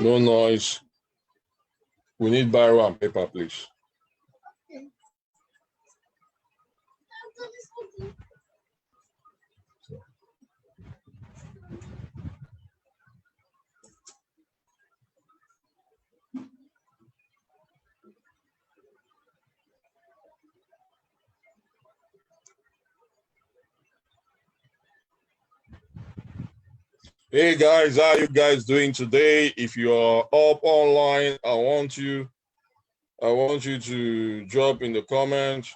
No noise. We need biro and paper, please. Hey guys, how are you guys doing today? If you are up online, I want you to drop in the comments.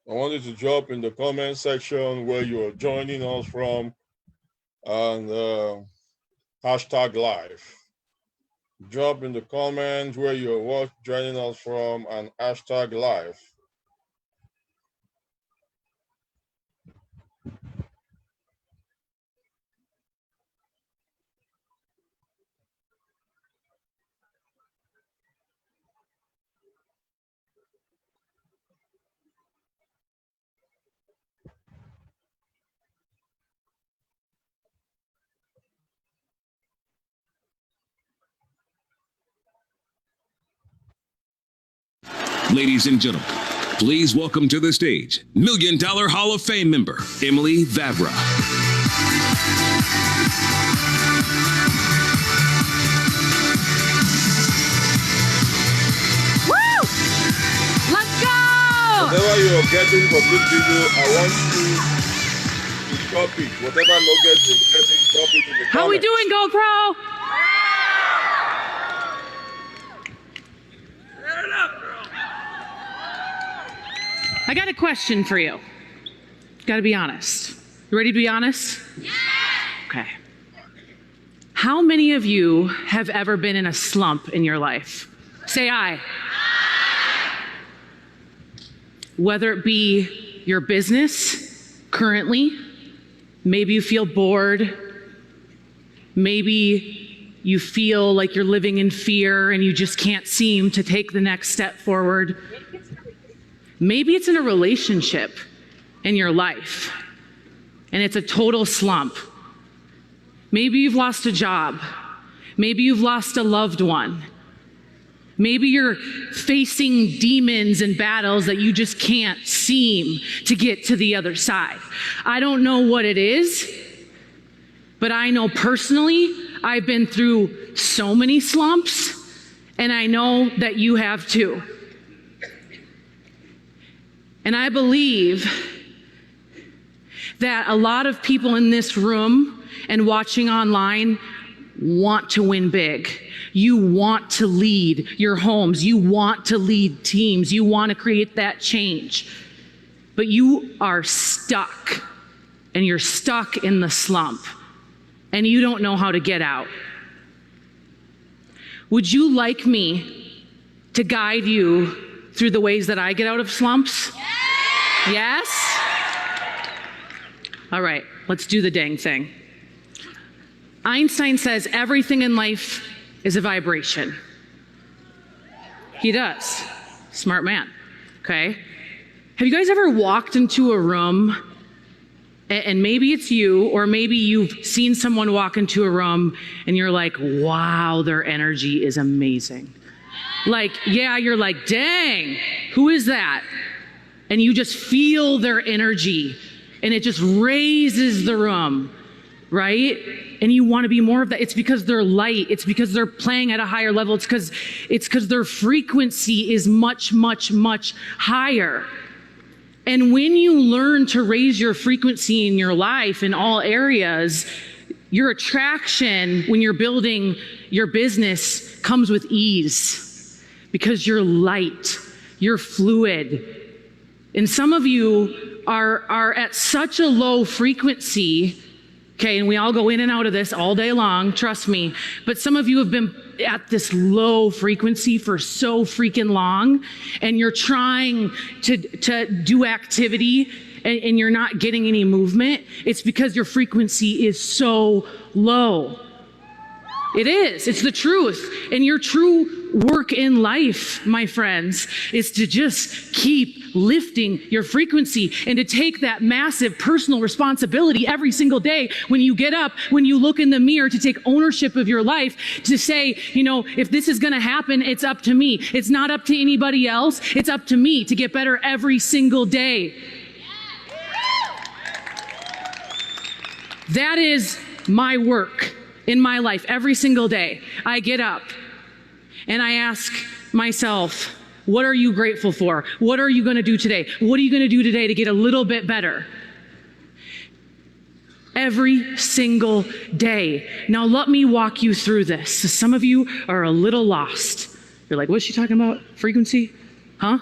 I want you to drop in the comment section where you're joining us from and hashtag live. Drop in the comments where you're joining us from and hashtag live. Ladies and gentlemen, please welcome to the stage $1 Million Hall of Fame member, Vivira. Woo! Let's go! Whatever you're getting from this video, I want you to copy. Whatever nuggets you're getting, copy in the comments. How we doing, GoPro? I got a question for you. Got to be honest. You ready to be honest? Yeah. Okay. How many of you have ever been in a slump in your life? Say aye. Whether it be your business currently, maybe you feel bored, maybe you feel like you're living in fear and you just can't seem to take the next step forward. Maybe it's in a relationship in your life and it's a total slump. Maybe you've lost a job. Maybe you've lost a loved one. Maybe you're facing demons and battles that you just can't seem to get to the other side. I don't know what it is, but I know personally I've been through so many slumps, and I know that you have too. And I believe that a lot of people in this room and watching online want to win big. You want to lead your homes. You want to lead teams. You want to create that change. But you are stuck, and you're stuck in the slump, and you don't know how to get out. Would you like me to guide you through the ways that I get out of slumps? Yes? All right, let's do the dang thing. Einstein says everything in life is a vibration. He does. Smart man, okay? Have you guys ever walked into a room and maybe it's you, or maybe you've seen someone walk into a room and you're like, wow, their energy is amazing. Like, yeah, you're like, dang, who is that? And you just feel their energy and it just raises the room, right? And you want to be more of that. It's because they're light. It's because they're playing at a higher level. It's because their frequency is much, much, much higher. And when you learn to raise your frequency in your life in all areas, your attraction when you're building your business comes with ease because you're light, you're fluid. And some of you are at such a low frequency, okay, and we all go in and out of this all day long, trust me, but some of you have been at this low frequency for so freaking long, and you're trying to do activity and you're not getting any movement. It's because your frequency is so low. It is. It's the truth. And your true work in life, my friends, is to just keep lifting your frequency and to take that massive personal responsibility every single day when you get up, when you look in the mirror, to take ownership of your life, to say, you know, if this is going to happen, it's up to me. It's not up to anybody else. It's up to me to get better every single day. That is my work in my life every single day. I get up and I ask myself, what are you grateful for? What are you going to do today? What are you going to do today to get a little bit better? Every single day. Now let me walk you through this. So some of you are a little lost. You're like, what's she talking about? Frequency? Huh?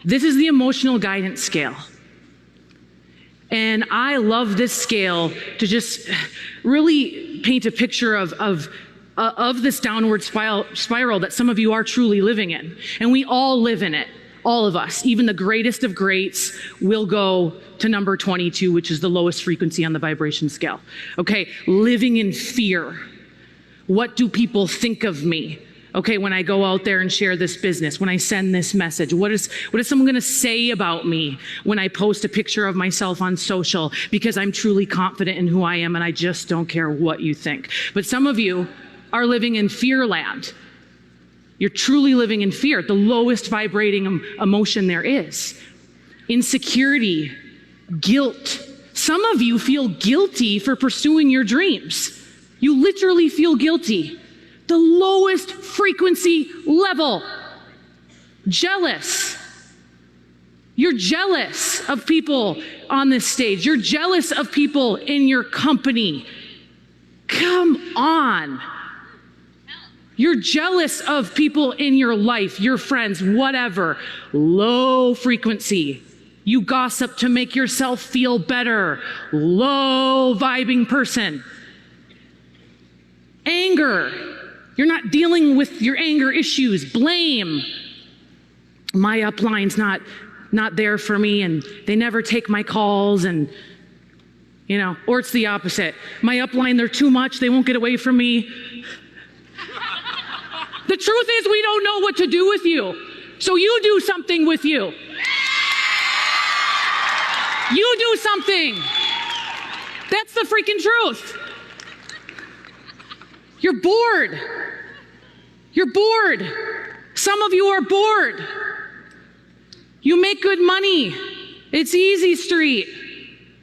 This is the emotional guidance scale. And I love this scale to just really paint a picture of this downward spiral that some of you are truly living in. And we all live in it, all of us. Even the greatest of greats will go to number 22, which is the lowest frequency on the vibration scale. Okay, living in fear. What do people think of me? Okay, when I go out there and share this business, when I send this message, what is someone going to say about me when I post a picture of myself on social, because I'm truly confident in who I am and I just don't care what you think. But some of you are living in fear land. You're truly living in fear, the lowest vibrating emotion there is. Insecurity, guilt. Some of you feel guilty for pursuing your dreams. You literally feel guilty. The lowest frequency level. Jealous. You're jealous of people on this stage. You're jealous of people in your company. Come on. You're jealous of people in your life, your friends, whatever. Low frequency. You gossip to make yourself feel better. Low vibing person. Anger. You're not dealing with your anger issues. Blame. My upline's not there for me, and they never take my calls, and you know, or it's the opposite. My upline, they're too much, they won't get away from me. The truth is, we don't know what to do with you. So you do something with you. You do something. That's the freaking truth. You're bored. You're bored. Some of you are bored. You make good money. It's easy street.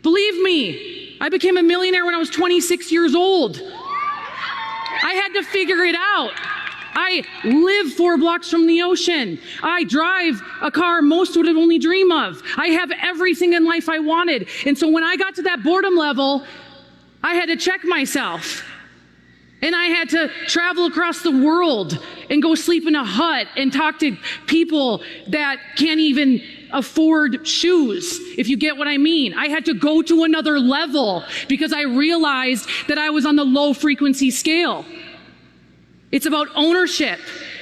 Believe me, I became a millionaire when I was 26 years old. I had to figure it out. I live 4 blocks from the ocean. I drive a car most would have only dream of. I have everything in life I wanted. And so when I got to that boredom level, I had to check myself. And I had to travel across the world and go sleep in a hut and talk to people that can't even afford shoes, if you get what I mean. I had to go to another level because I realized that I was on the low frequency scale. It's about ownership.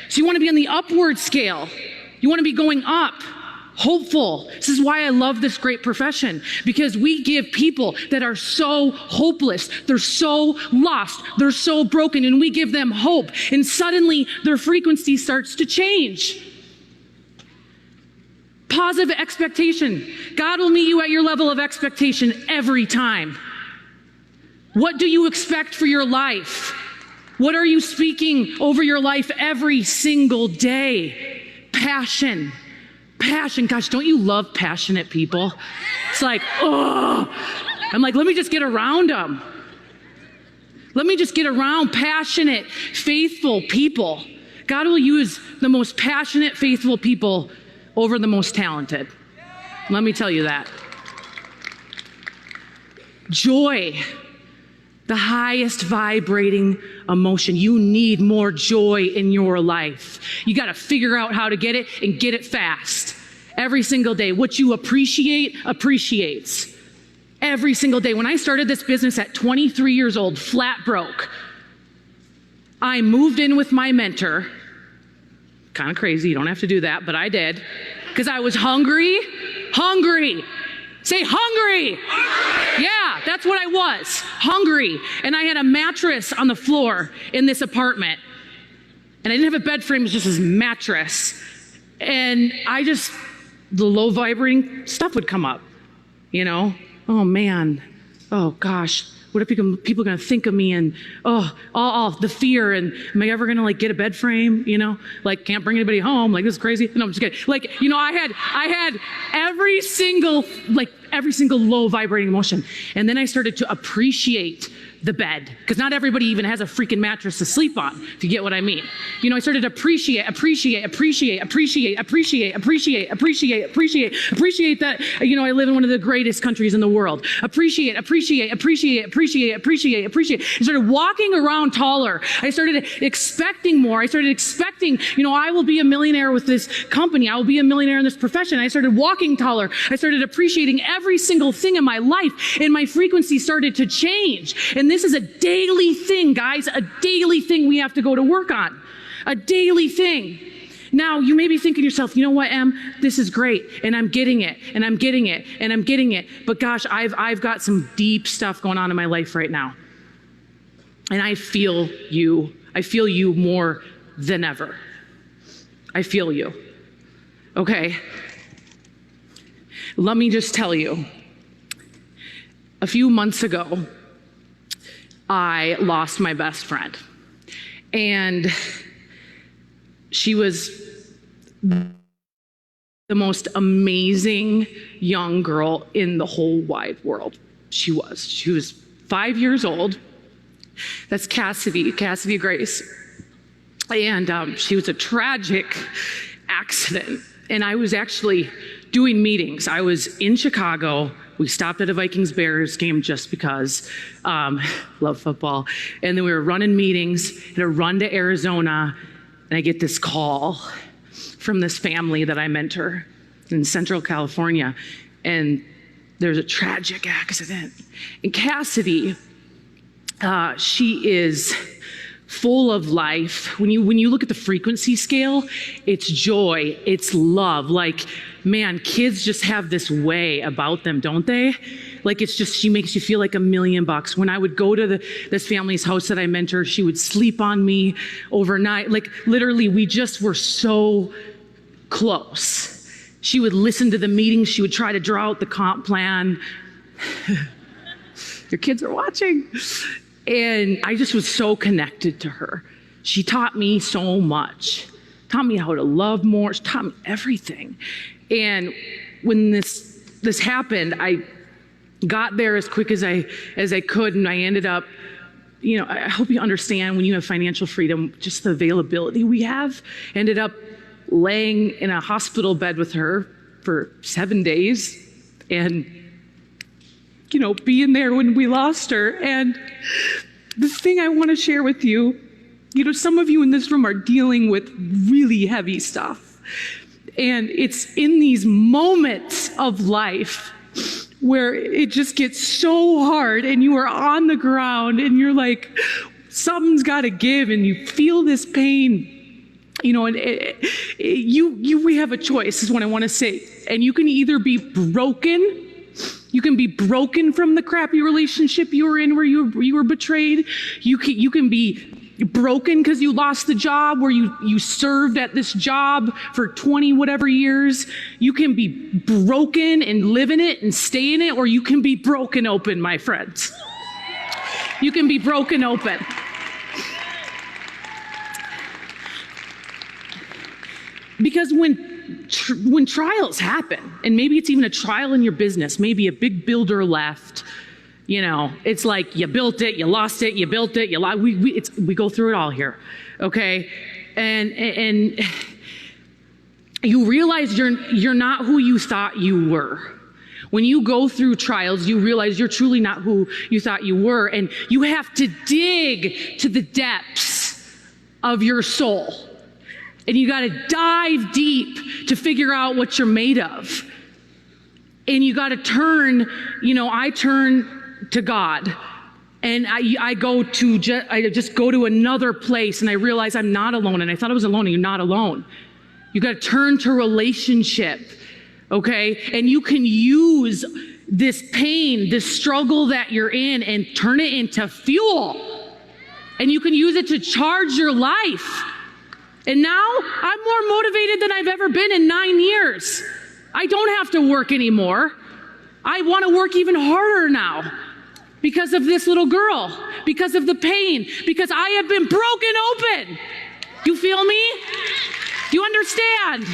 So you want to be on the upward scale. You want to be going up. Hopeful. This is why I love this great profession, because we give people that are so hopeless, they're so lost, they're so broken, and we give them hope, and suddenly their frequency starts to change. Positive expectation. God will meet you at your level of expectation every time. What do you expect for your life? What are you speaking over your life every single day? Passion. Passion. Gosh, don't you love passionate people? It's like, oh, I'm like, let me just get around them. Let me just get around passionate, faithful people. God will use the most passionate, faithful people over the most talented. Let me tell you that. Joy. The highest vibrating emotion. You need more joy in your life. You got to figure out how to get it and get it fast. Every single day. What you appreciate, appreciates. Every single day. When I started this business at 23 years old, flat broke, I moved in with my mentor. Kind of crazy. You don't have to do that, but I did. Because I was hungry. Hungry. Say hungry. Hungry. Yeah. Yeah, that's what I was, hungry. And I had a mattress on the floor in this apartment. And I didn't have a bed frame, it was just this mattress. And the low vibrating stuff would come up, you know? Oh man, oh gosh, what are people gonna think of me? And all the fear, and am I ever gonna like get a bed frame, you know? Like can't bring anybody home, like this is crazy. No, I'm just kidding. Like, you know, I had every single low vibrating emotion. And then I started to appreciate the bed, because not everybody even has a freaking mattress to sleep on, if you get what I mean. You know, I started to appreciate that, you know, I live in one of the greatest countries in the world. Appreciate. I started walking around taller. I started expecting more. I started expecting, you know, I will be a millionaire with this company. I will be a millionaire in this profession. I started walking taller. I started appreciating every single thing in my life, and my frequency started to change. And this is a daily thing, guys, a daily thing we have to go to work on, a daily thing. Now, you may be thinking to yourself, you know what, Em, this is great, and I'm getting it, and I'm getting it, and I'm getting it. But gosh, I've got some deep stuff going on in my life right now. And I feel you more than ever. I feel you. Okay. Let me just tell you, a few months ago, I lost my best friend. And she was the most amazing young girl in the whole wide world. She was 5 years old. That's Cassidy Grace. And she was a tragic accident. And I was actually doing meetings. I was in Chicago. We stopped at a Vikings-Bears game just because, love football. And then we were running meetings, and a run to Arizona, and I get this call from this family that I mentor in Central California, and there's a tragic accident. And Cassidy, she is full of life. When you look at the frequency scale, it's joy, it's love. Like, man, kids just have this way about them, don't they? Like, it's just, she makes you feel like $1,000,000. When I would go to this family's house that I mentor, she would sleep on me overnight. Like, literally, we just were so close. She would listen to the meetings. She would try to draw out the comp plan. Your kids are watching. And I just was so connected to her. She taught me so much. Taught me how to love more. She taught me everything. And when this happened, I got there as quick as I could, and I ended up, you know, I hope you understand when you have financial freedom, just the availability we have. Ended up laying in a hospital bed with her for 7 days, and you know, being there when we lost her. And the thing I want to share with you, you know, some of you in this room are dealing with really heavy stuff. And it's in these moments of life where it just gets so hard, and you are on the ground, and you're like, something's got to give, and you feel this pain, you know, and we have a choice, is what I want to say. And you can either be broken. You can be broken from the crappy relationship you were in where you were betrayed. You can be broken because you lost the job where you served at this job for 20 whatever years. You can be broken and live in it and stay in it, or you can be broken open, my friends. You can be broken open. Because when trials happen, and maybe it's even a trial in your business, maybe a big builder left, you know, it's like you built it, you lost it, you built it, we go through it all here, okay? And you realize you're not who you thought you were. When you go through trials, you realize you're truly not who you thought you were, and you have to dig to the depths of your soul. And you got to dive deep to figure out what you're made of. And you got to turn, you know, I turn to God, and I just go to another place, and I realize I'm not alone. And I thought I was alone, and you're not alone. You got to turn to relationship, okay? And you can use this pain, this struggle that you're in, and turn it into fuel. And you can use it to charge your life. And now I'm more motivated than I've ever been in 9 years. I don't have to work anymore. I want to work even harder now because of this little girl, because of the pain, because I have been broken open. You feel me? You understand?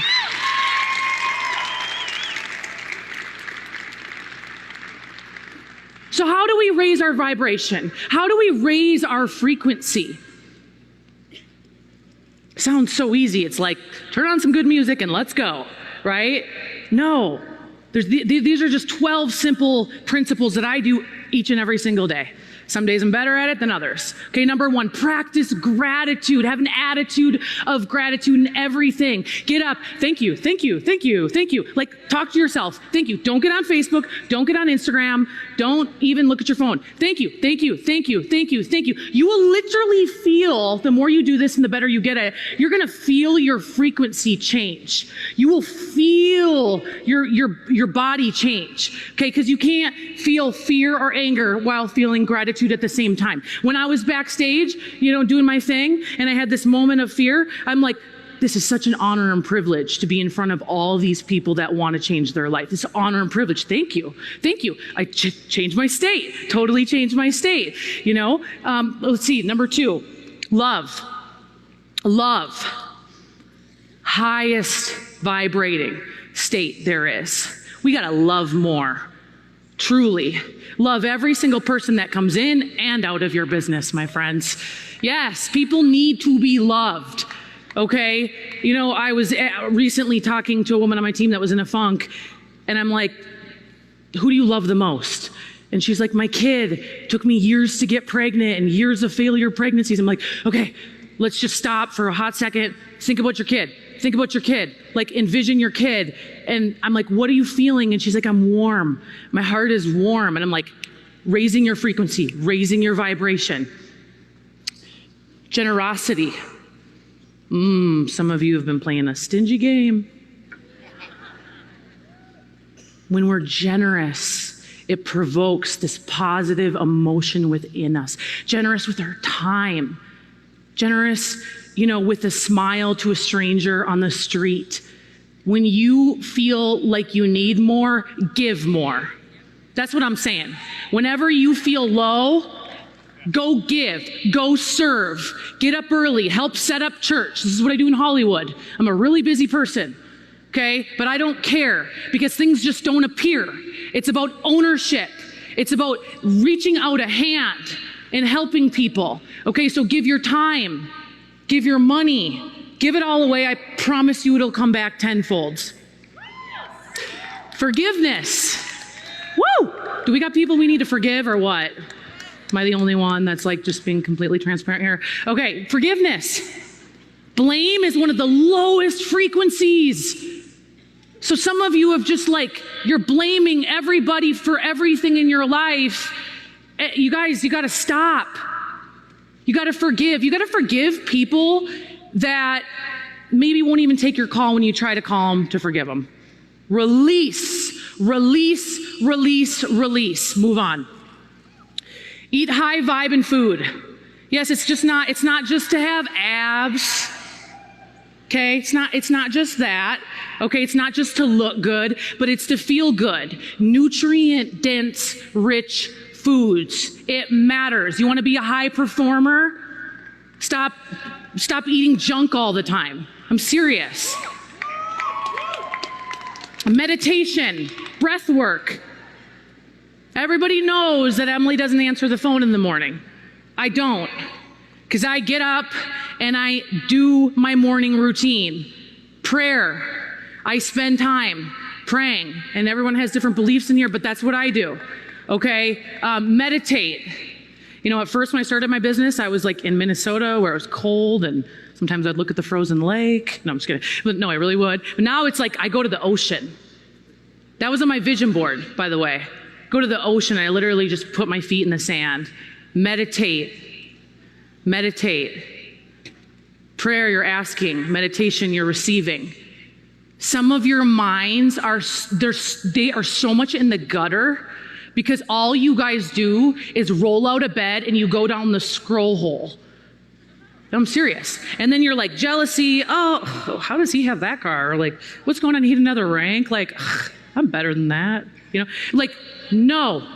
So how do we raise our vibration? How do we raise our frequency? Sounds so easy. It's like, turn on some good music and let's go, right? No. These are just 12 simple principles that I do each and every single day. Some days I'm better at it than others. Okay, number 1, practice gratitude. Have an attitude of gratitude in everything. Get up. Thank you, thank you, thank you, thank you. Like, talk to yourself. Thank you. Don't get on Facebook. Don't get on Instagram. Don't even look at your phone. Thank you, thank you, thank you, thank you, thank you. You will literally feel, the more you do this and the better you get at it, you're going to feel your frequency change. You will feel your body change. Okay, because you can't feel fear or anger while feeling gratitude at the same time. When I was backstage, doing my thing, and I had this moment of fear, I'm like, this is such an honor and privilege to be in front of all these people that want to change their life. This honor and privilege. Thank you. Thank you. I changed my state. Totally changed my state. Let's see. Number 2, love. Love. Highest vibrating state there is. We got to love more. Truly. Love every single person that comes in and out of your business, my friends. Yes, people need to be loved. Okay? I was recently talking to a woman on my team that was in a funk, and I'm like, who do you love the most? And she's like, my kid. It took me years to get pregnant and years of failure pregnancies. I'm like, okay, let's just stop for a hot second. Think about your kid. Think about your kid. Like, envision your kid. And I'm like, what are you feeling? And she's like, I'm warm. My heart is warm. And I'm like, raising your frequency, raising your vibration. Generosity. Some of you have been playing a stingy game. When we're generous, it provokes this positive emotion within us. Generous with our time. Generous, with a smile to a stranger on the street. When you feel like you need more, give more. That's what I'm saying. Whenever you feel low, go give, go serve, get up early, help set up church. This is what I do in Hollywood. I'm a really busy person, okay? But I don't care because things just don't appear. It's about ownership. It's about reaching out a hand and helping people, okay? So give your time, give your money, give it all away. I promise you it'll come back tenfold. Forgiveness. Woo! Do we got people we need to forgive or what? Am I the only one that's like just being completely transparent here? Okay, forgiveness. Blame is one of the lowest frequencies. So some of you have just you're blaming everybody for everything in your life. You guys, you gotta stop. You gotta forgive. You gotta forgive people that maybe won't even take your call when you try to call them to forgive them. Release, release, release, release. Move on. Eat high vibe and food. Yes, it's not just to have abs. Okay, it's not just that. Okay, it's not just to look good, but it's to feel good. Nutrient dense, rich foods. It matters. You want to be a high performer? Stop eating junk all the time. I'm serious. Meditation, breath work. Everybody knows that Emily doesn't answer the phone in the morning. I don't, because I get up and I do my morning routine. Prayer. I spend time praying, and everyone has different beliefs in here, but that's what I do. Okay? Meditate. At first when I started my business, I was in Minnesota where it was cold, and sometimes I'd look at the frozen lake. No, I'm just kidding. But no, I really would. But now it's I go to the ocean. That was on my vision board, by the way. Go to the ocean. I literally just put my feet in the sand. Meditate. Meditate. Prayer, you're asking. Meditation, you're receiving. Some of your minds they are so much in the gutter because all you guys do is roll out of bed and you go down the scroll hole. I'm serious. And then you're like, jealousy, oh, how does he have that car? Or like, what's going on? He had another rank? Like, ugh, I'm better than that. You know, like, no,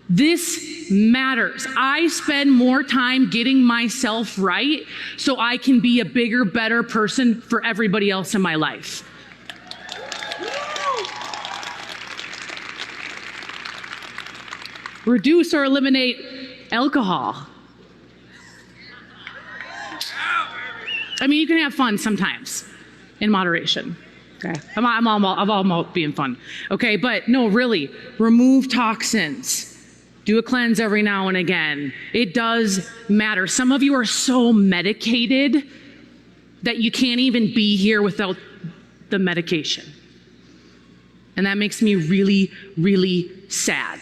this matters. I spend more time getting myself right so I can be a bigger, better person for everybody else in my life. Reduce or eliminate alcohol. I mean, you can have fun sometimes in moderation. Okay, I'm all about being fun. Okay, but no, really, remove toxins. Do a cleanse every now and again. It does matter. Some of you are so medicated that you can't even be here without the medication. And that makes me really, really sad.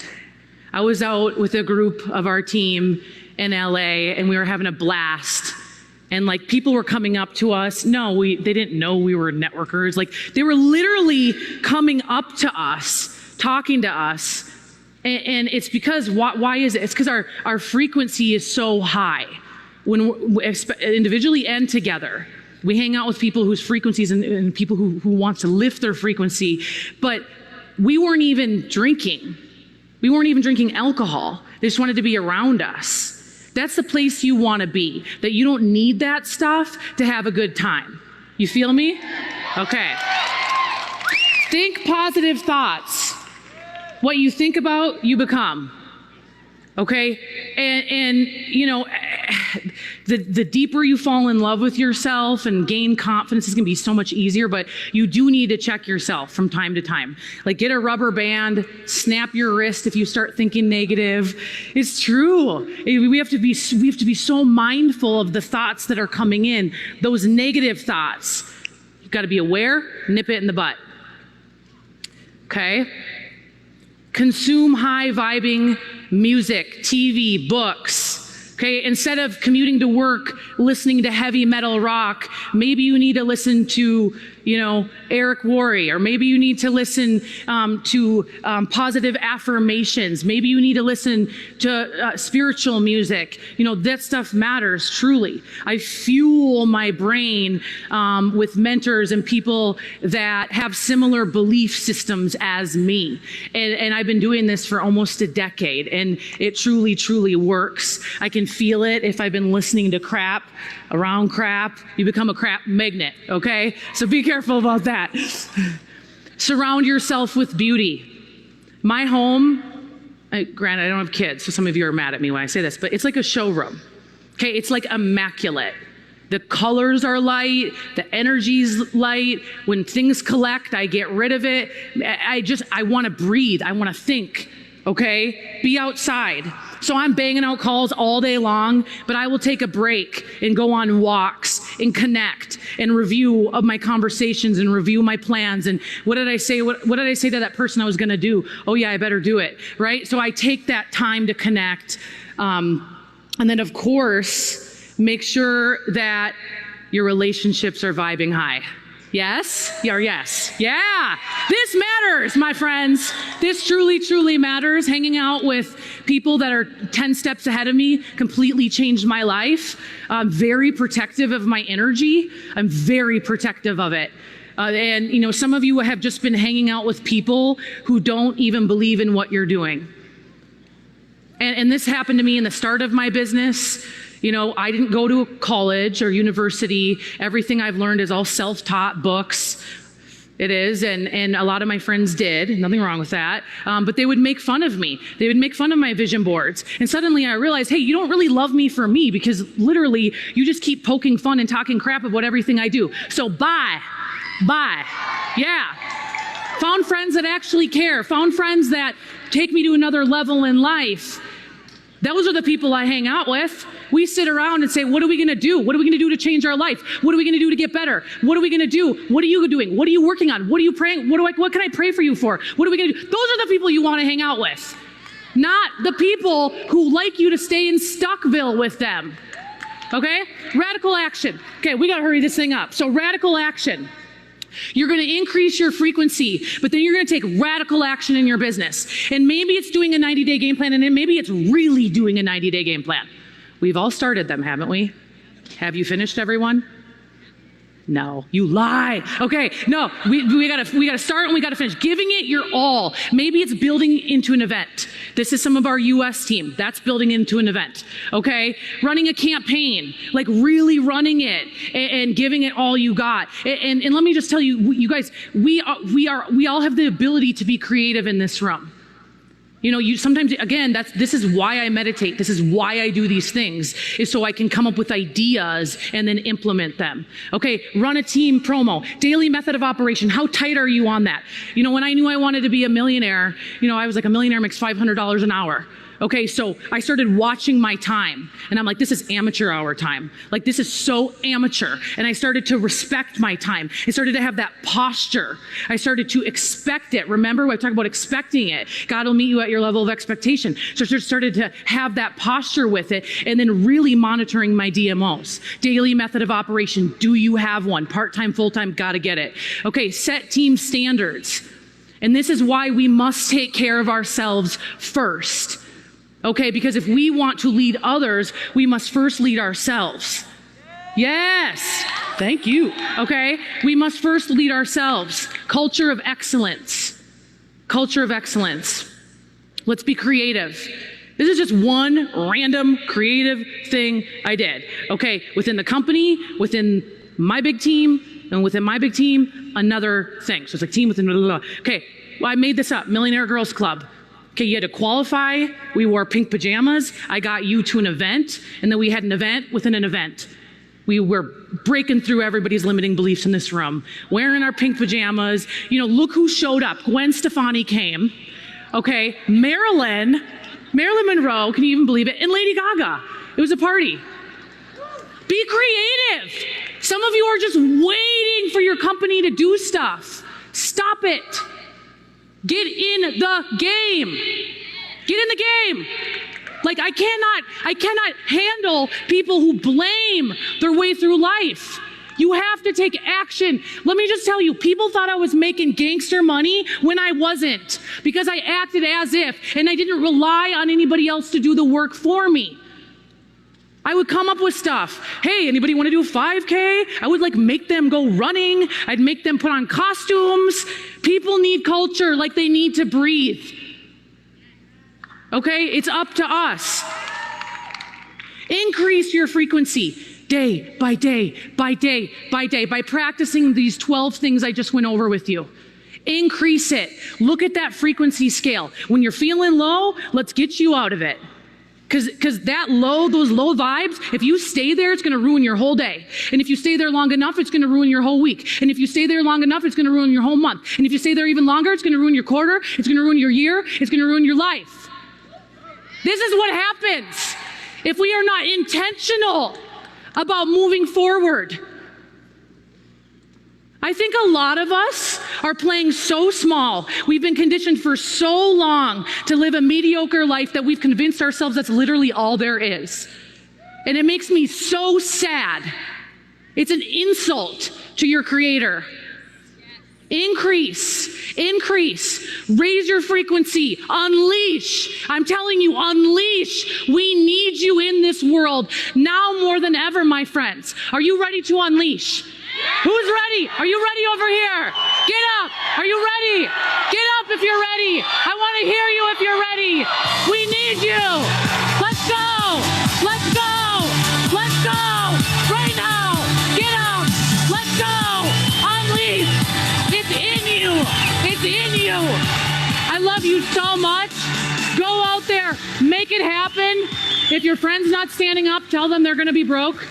I was out with a group of our team in LA and we were having a blast. And like people were coming up to us. No, they didn't know we were networkers. Like they were literally coming up to us, talking to us. And it's because, why is it? It's because our frequency is so high when individually and together. We hang out with people whose frequencies and people who want to lift their frequency. But we weren't even drinking. We weren't even drinking alcohol. They just wanted to be around us. That's the place you want to be, that you don't need that stuff to have a good time. You feel me? Okay. Think positive thoughts. What you think about, you become. Okay? And you know, the deeper you fall in love with yourself and gain confidence is going to be so much easier, but you do need to check yourself from time to time. Like get a rubber band, snap your wrist if you start thinking negative. It's true. We have to be so mindful of the thoughts that are coming in, those negative thoughts. You've got to be aware, nip it in the butt. Okay? Consume high vibing music, TV, books. Okay, instead of commuting to work, listening to heavy metal rock, maybe you need to listen to, you know, Eric Worre, or maybe you need to listen to positive affirmations. Maybe you need to listen to spiritual music. You know, that stuff matters, truly. I fuel my brain with mentors and people that have similar belief systems as me. And I've been doing this for almost a decade, and it truly, truly works. I can feel it if I've been listening to crap, around crap. You become a crap magnet, okay? So be careful about that. Surround yourself with beauty. My home, granted, I don't have kids, so some of you are mad at me when I say this, but it's like a showroom, okay? It's like immaculate. The colors are light, the energy's light. When things collect, I get rid of it. I want to breathe, I want to think, okay? Be outside. So I'm banging out calls all day long, but I will take a break and go on walks and connect and review of my conversations and review my plans. And what did I say? What did I say to that person I was going to do? Oh yeah, I better do it, right? So I take that time to connect. And then of course, make sure that your relationships are vibing high. Yes? Or yes? Yeah! This matters, my friends. This truly, truly matters. Hanging out with people that are 10 steps ahead of me completely changed my life. I'm very protective of my energy. I'm very protective of it. And you know, some of you have just been hanging out with people who don't even believe in what you're doing. And this happened to me in the start of my business. You know, I didn't go to college or university. Everything I've learned is all self-taught books. It is, and a lot of my friends did. Nothing wrong with that. But they would make fun of me. They would make fun of my vision boards. And suddenly I realized, hey, you don't really love me for me because literally you just keep poking fun and talking crap about everything I do. So bye. Bye. Yeah. Found friends that actually care. Found friends that take me to another level in life. Those are the people I hang out with. We sit around and say, what are we going to do? What are we going to do to change our life? What are we going to do to get better? What are we going to do? What are you doing? What are you working on? What are you praying? What can I pray for you for? What are we going to do? Those are the people you want to hang out with, not the people who like you to stay in Stuckville with them. Okay? Radical action. Okay, we got to hurry this thing up. So radical action. You're going to increase your frequency, but then you're going to take radical action in your business. And maybe it's doing a 90-day game plan, and then maybe it's really doing a 90-day game plan. We've all started them, haven't we? Have you finished, everyone? No, you lie. Okay, no, we gotta start and we gotta finish. Giving it your all. Maybe it's building into an event. This is some of our US team. That's building into an event. Okay, running a campaign, like really running it and giving it all you got. And let me just tell you, you guys, we all have the ability to be creative in this room. You know, you sometimes, again, this is why I meditate. This is why I do these things, is so I can come up with ideas and then implement them. Okay, run a team promo, daily method of operation. How tight are you on that? You know, when I knew I wanted to be a millionaire, you know, I was like, a millionaire makes $500 an hour. Okay, so I started watching my time, and I'm like, this is amateur hour time. Like, this is so amateur. And I started to respect my time. I started to have that posture. I started to expect it. Remember, I talked about expecting it. God will meet you at your level of expectation. So I started to have that posture with it, and then really monitoring my DMOs. Daily method of operation. Do you have one? Part-time, full-time, gotta get it. Okay, set team standards. And this is why we must take care of ourselves first. Okay, because if we want to lead others, we must first lead ourselves. Yes, thank you. Okay, we must first lead ourselves. Culture of excellence. Culture of excellence. Let's be creative. This is just one random creative thing I did. Okay, within the company, within my big team, and within my big team, another thing. So it's like team within blah, blah, blah. Okay, well, I made this up, Millionaire Girls Club. Okay, you had to qualify. We wore pink pajamas. I got you to an event, and then we had an event within an event. We were breaking through everybody's limiting beliefs in this room, wearing our pink pajamas. You know, look who showed up. Gwen Stefani came. Okay, Marilyn Monroe, can you even believe it? And Lady Gaga. It was a party. Be creative. Some of you are just waiting for your company to do stuff. Stop it. Get in the game. Get in the game. Like, I cannot handle people who blame their way through life. You have to take action. Let me just tell you, people thought I was making gangster money when I wasn't, because I acted as if, and I didn't rely on anybody else to do the work for me. I would come up with stuff. Hey, anybody want to do a 5K? I would like make them go running. I'd make them put on costumes. People need culture like they need to breathe. Okay, it's up to us. Increase your frequency day by day by day by day by practicing these 12 things I just went over with you. Increase it. Look at that frequency scale. When you're feeling low, let's get you out of it. Because those low vibes, if you stay there, it's going to ruin your whole day. And if you stay there long enough, it's going to ruin your whole week. And if you stay there long enough, it's going to ruin your whole month. And if you stay there even longer, it's going to ruin your quarter. It's going to ruin your year. It's going to ruin your life. This is what happens if we are not intentional about moving forward. I think a lot of us are playing so small. We've been conditioned for so long to live a mediocre life that we've convinced ourselves that's literally all there is. And it makes me so sad. It's an insult to your Creator. Increase, raise your frequency, unleash. I'm telling you, unleash. We need you in this world now more than ever, my friends. Are you ready to unleash? Who's ready? Are you ready over here? Get up. Are you ready? Get up if you're ready. I want to hear you if you're ready. We need you. Let's go. Let's go. Let's go. Right now. Get up. Let's go. Unleash. It's in you. It's in you. I love you so much. Go out there. Make it happen. If your friend's not standing up, tell them they're going to be broke.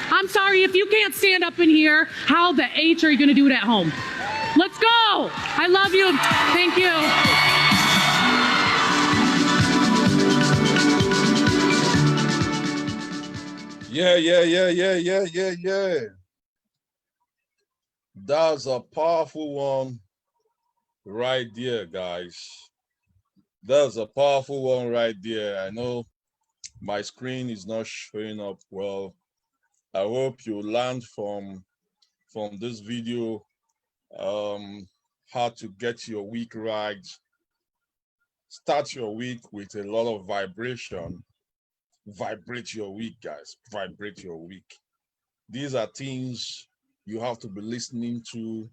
I'm sorry, if you can't stand up in here, how the H are you going to do it at home? Let's go. I love you. Thank you. Yeah. That's a powerful one right there, guys. That's a powerful one right there. I know my screen is not showing up well. I hope you learned from from this video, how to get your week right. Start your week with a lot of vibration. Vibrate your week, guys. Vibrate your week. These are things you have to be listening to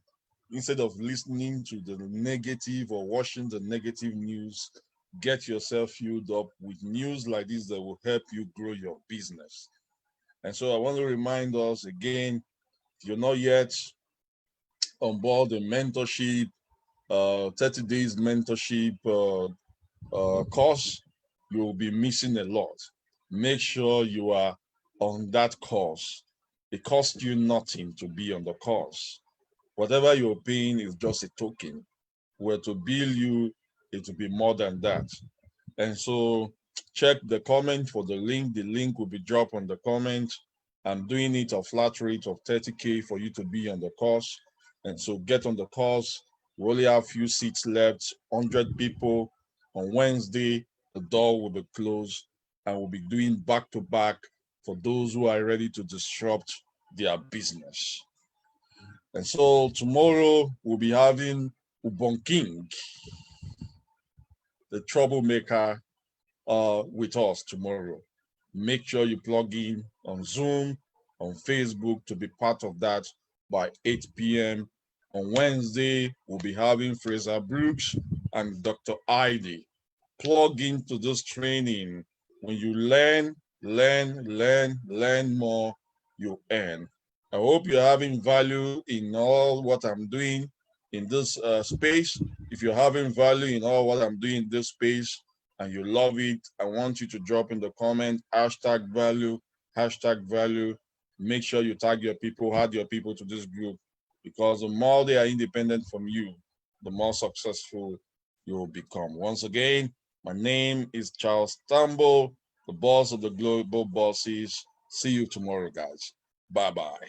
instead of listening to the negative or watching the negative news. Get yourself filled up with news like this that will help you grow your business. And so I want to remind us again, if you're not yet on board the mentorship, 30 days mentorship course, you'll be missing a lot. Make sure you are on that course. It costs you nothing to be on the course. Whatever you're paying is just a token. Where to bill you, it will be more than that. And so check the comment for the link. The link will be dropped on the comment. I'm doing it a flat rate of 30K for you to be on the course. And so get on the course. We only have a few seats left, 100 people. On Wednesday, the door will be closed and we'll be doing back-to-back for those who are ready to disrupt their business. And so tomorrow we'll be having Ubon King, the troublemaker, with us tomorrow. Make sure you plug in on Zoom, on Facebook to be part of that by 8 p.m. On Wednesday, we'll be having Fraser Brooks and Dr. Heidi. Plug into this training. When you learn more, you earn. I hope you're having value in all what I'm doing in this space. If you're having value in all what I'm doing in this space and you love it, I want you to drop in the comment, #value. Make sure you tag your people, add your people to this group, because the more they are independent from you, the more successful you will become. Once again, my name is Charles Tambo, the boss of the Global Bosses. See you tomorrow, guys. Bye-bye.